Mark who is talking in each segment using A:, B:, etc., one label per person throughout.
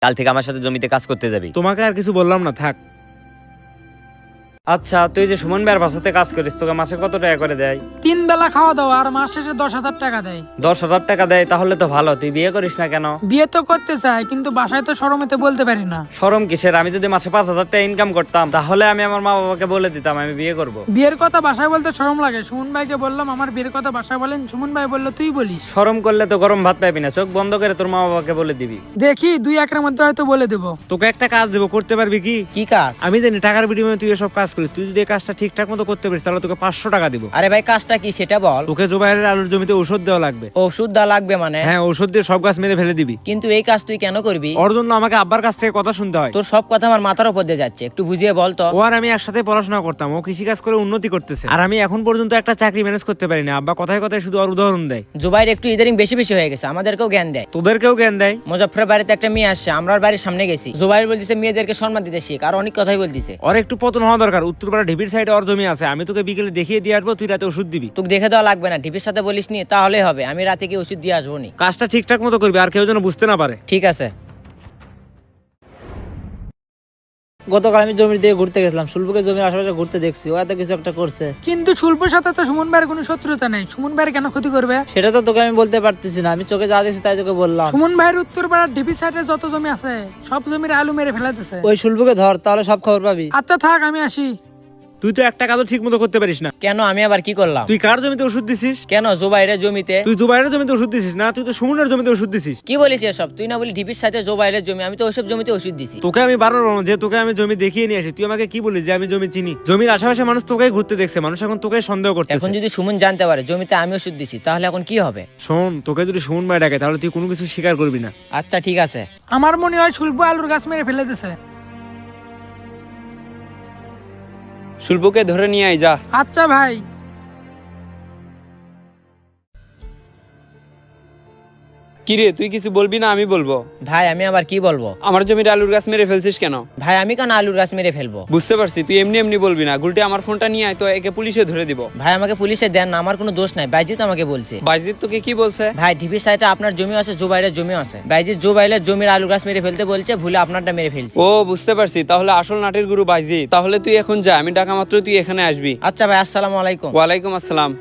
A: কাল থেকে আমার সাথে জমিতে কাজ করতে যাবি।
B: তোমাকে আর কিছু বললাম না, থাক।
C: আচ্ছা, তুই যে সুমন ভাইয়ের বাসাতে কাজ করিস, তোকে মাসে কত টাকা করে দেয়?
D: 3 বেলা খাওয়া দাওয়া আর মাস শেষে 10,000 টাকা দেয়।
C: 10,000 টাকা দেয়? তাহলে তো ভালো। তুই বিয়ে করিস না কেন?
D: বিয়ে তো করতে চাই, কিন্তু বাসায় তো শরমেতে বলতে পারি না।
C: শরম কিসের? আমি যদি মাসে 5,000 টাকা ইনকাম করতাম তাহলে আমি আমার মা বাবাকে বলে দিতাম আমি বিয়ে করব।
D: বিয়ের কথা বাসায় বলতে শরম লাগে। সুমন ভাইকে বললাম আমার বিয়ের কথা বাসায় বলেন, সুমন ভাই বললো তুই বলিস।
C: শরম করলে তো গরম ভাত পাবি না। চোখ বন্ধ করে তোর মা বাবাকে বলে দিবি।
D: দেখি 2-1 মধ্যে হয়তো বলে দেবো।
B: তোকে একটা কাজ দেবো, করতে পারবি কি?
E: কি কাজ?
B: আমি জানি টাকার বিনিময়ে তুই এসব কাজ করিস। তুই যদি এই কাজটা ঠিকঠাক মতো করতে পারিস তাহলে তোকে 500 টাকা দিব।
E: আরে ভাই, কাজটা কি সেটা বল।
B: তোকে জুবাইরের আলুর জমিতে ওষুধ দেওয়া লাগবে।
E: ওষুধ দেওয়া লাগবে মানে?
B: হ্যাঁ, ওষুধ দিয়ে সব গাছ মেরে ফেলে দিবি।
E: কিন্তু এই কাজ তুই কেন করবি?
B: ওর জন্য আমাকে আব্বার কাছ থেকে কথা শুনতে হয়।
E: তোর সব কথা আমার মাথার উপর দিয়ে যাচ্ছে, একটু বুঝিয়ে বল তো।
B: ও আর আমি একসাথে পড়াশোনা করতাম। ও কৃষিকাজ করে উন্নতি করতেছে, আর আমি এখন পর্যন্ত একটা চাকরি ম্যানেজ করতে পারিনি। আব্বা কথায় কথায় শুধু আর উদাহরণ দেয়।
E: জুবাইর একটু ইদারিং বেশি বেশি হয়ে গেছে, আমাদেরকেও জ্ঞান দেয়।
B: তোদেরকেও জ্ঞান দেয়।
E: মুজফ্ফর বাড়িতে একটা মেয়ে আসছে, আমরা ওর বাড়ির সামনে গেছি। জুবাইর বলতেছে মেয়েদেরকে সম্মান দিতে শিখ, আর অনেক কথাই বলতেছে।
B: ওর একটু পতন হওয়া দরকার। উত্তরপাড়া ঢিবির সাইডে ওর জমি আছে। আমি তোকে বিকেলে দেখিয়ে দিয়ে আসবো, তুই রাতে ওষুধ দিবি।
E: তোকে দেখে দেওয়া লাগবে না, টিপির সাথে বলিস নি তাহলেই হবে। আমি রাতে গিয়ে ওষুধ দিয়ে আসবো নি।
B: কাজটা ঠিকঠাক মতো করবি, আর কেউ যেন বুঝতে না পারে।
E: ঠিক আছে।
F: গতকাল আমি জমির দিকে ঘুরতে গেছিলাম, শুল্পুকে জমির আশেপাশে ঘুরতে দেখছি, ও এত কিছু একটা করছে।
D: কিন্তু শুল্পের সাথে তো সুমন ভাইয়ের কোনো শত্রুতা নেই। সুমন ভাইয়ের কেন ক্ষতি করবে?
F: সেটা তো তোকে আমি বলতে পারতেছি না, আমি চোখে যা দেখছি তাই তোকে বললাম।
D: সুমন ভাইয়ের উত্তরপাড়ার ডিপি সাইডে যত জমি আছে সব জমির আলু মেরে ফেলাতেছে।
F: ওই শুল্পুকে ধর, তাহলে সব খবর পাবি।
D: আচ্ছা থাক, আমি আসি।
B: তুই তো একটা কাজও ঠিক মতো করতে পারিস না।
E: কেন? আমি আবার কি করলাম?
B: তুই কার জমিতে ওষুধ দিছিস?
E: কেন জুবাইরের জমিতে?
B: তুই জুবাইরের জমিতে ওষুধ দিছিস না, তুই তো সুমনের জমিতে ওষুধ দিছিস।
E: কি বলিস এসব? তুই না বলি ঢিপির সাথে জুবাইরের জমি, আমি তো ওসব জমিতে ওষুধ দিছি।
B: তোকে আমি বারবার বললাম যে তোকে আমি জমি দেখিয়ে নিয়ে আসি, তুই আমাকে কি বলিস যে আমি জমি চিনি? জমির আশেপাশে মানুষ তোকেই ঘুরতে দেখছে, মানুষ এখন তোকে সন্দেহ করতেছে।
E: এখন যদি সুমন জানতে পারে জমিতে আমি ওষুধ দিছি তাহলে এখন কি হবে?
B: শোন, তোকে যদি সুমন ভাই ডাকে তাহলে তুই কোনো কিছু স্বীকার করবি না।
E: আচ্ছা ঠিক আছে।
D: আমার মনে হয় শুল্প আলুর গাছ মেরে ফেলেতেছে।
C: শুল্পুকে ধরে নিয়ে আয় যা।
D: আচ্ছা ভাই।
C: কিরে, তুই কিছু বলবি না আমি বলবো?
E: ভাই আমি আবার কি বলবো?
C: আমার জমির আলুর গাছ মেরে ফেলছিস কেন?
E: ভাই আমি কেন আলুর গাছ মেরে ফেলবো?
C: বুঝতে পারছি, তুই এমনি এমনি বলবি না। গুলটে আমার ফোনটা নিয়ে আয়, তো একে পুলিশে ধরে দিব।
E: ভাই আমাকে পুলিশে দেন না, আমার কোনো দোষ নাই। বাইজিৎ আমাকে বলছে।
C: বাইজিৎ তোকে কি বলছে?
E: ভাই ঢিপির সাইডে আপনার জমি আছে, জুবাইরের জমি আছে। বাইজিৎ জুবাইরের জমির আলু গাছ মেরে ফেলতে বলছে, ভুলে আপনারটা মেরে ফেলছে।
C: ও বুঝতে পারছি, তাহলে আসল নাটের গুরু বাইজিৎ। তাহলে তুই এখন যা, আমি ডাকা মাত্র তুই এখানে আসবি।
E: আচ্ছা ভাই, আসসালামু আলাইকুম।
C: ওয়ালাইকুম আসসালাম।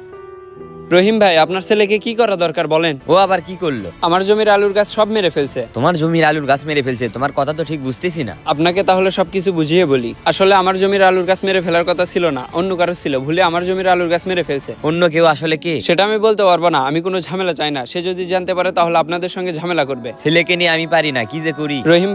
C: রহিম ভাই, আপনার ছেলেকে কি করা দরকার বলেন?
A: ও আবার কি করলো?
C: আমার জমির আলুর গাছ সব মেরে ফেলছে।
A: তোমার জমির আলুর গাছ মেরে ফেলছে? তোমার কথা তো ঠিক বুঝতেছি না।
C: আপনাকে তাহলে সবকিছু বুঝিয়ে বলি। আসলে আমার জমির আলুর গাছ মেরে ফেলার কথা ছিল না, অন্য কারো ছিল। ভুলে আমার জমির আলুর গাছ মেরে ফেলছে।
A: অন্য কেউ আসলে কে?
C: সেটা আমি বলতে পারবো না, আমি কোনো ঝামেলা চাই না। সে যদি জানতে পারে তাহলে আপনাদের সঙ্গে ঝামেলা করবে।
A: ছেলেকে নিয়ে আমি পারি না, কি যে করি।
C: রহিম